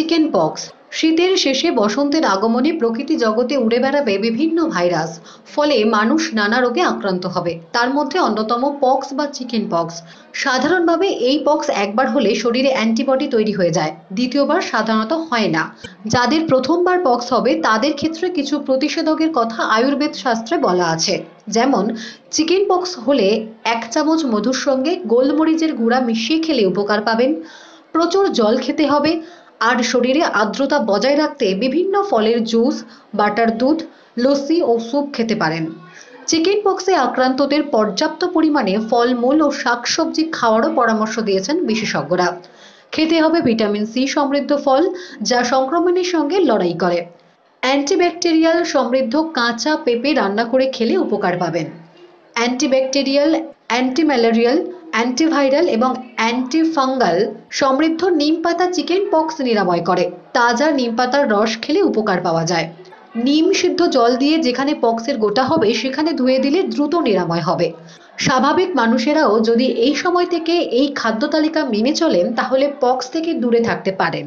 Chicken pox. শীতের শেষে বসন্তের আগমনে প্রকৃতি জগতে উড়ে বেড়াবে বিভিন্ন ভাইরাস। ফলে মানুষ নানা রোগে আক্রান্ত হবে। তার মধ্যে অন্যতম পক্স বা চিকেন পক্স। সাধারণভাবে এই পক্স একবার হলে শরীরে অ্যান্টিবডি তৈরি হয়ে যায়, দ্বিতীয়বার সাধারণত হয় না। যাদের প্রথমবার পক্স হবে তাদের ক্ষেত্রে কিছু প্রতিষেধকের কথা আয়ুর্বেদ শাস্ত্রে বলা আছে। যেমন চিকেন পক্স হলে 1 চামচ মধুর সঙ্গে গোলমরিচের গুঁড়া মিশিয়ে খেলে উপকার পাবেন। প্রচুর জল খেতে হবে। আর শরীরে আর্দ্রতা বজায় রাখতে বিভিন্ন ফলের জুস, বাটার দুধ, লস্যি ও স্যুপ খেতে পারেন। চিকেন পক্সে আক্রান্তদের পর্যাপ্ত পরিমাণে ফলমূল ও শাকসবজি খাওয়ারও পরামর্শ দিয়েছেন বিশেষজ্ঞরা। খেতে হবে ভিটামিন সি সমৃদ্ধ ফল, যা সংক্রমণের সঙ্গে লড়াই করে। অ্যান্টিব্যাকটেরিয়াল সমৃদ্ধ কাঁচা পেঁপে রান্না করে খেলে উপকার পাবেন। অ্যান্টিব্যাকটেরিয়াল, অ্যান্টিম্যালেরিয়াল, অ্যান্টিভাইরাল এবং অ্যান্টিফাঙ্গাল সমৃদ্ধ নিম পাতা চিকেন পক্স নিরাময় করে। তাজা নিম পাতার রস খেলে উপকার পাওয়া যায়। নিম সিদ্ধ জল দিয়ে যেখানে পক্সের গোটা হবে সেখানে ধুয়ে দিলে দ্রুত নিরাময় হবে। স্বাভাবিক মানুষেরাও যদি এই সময় থেকে এই খাদ্য তালিকা মেনে চলেন তাহলে পক্স থেকে দূরে থাকতে পারেন।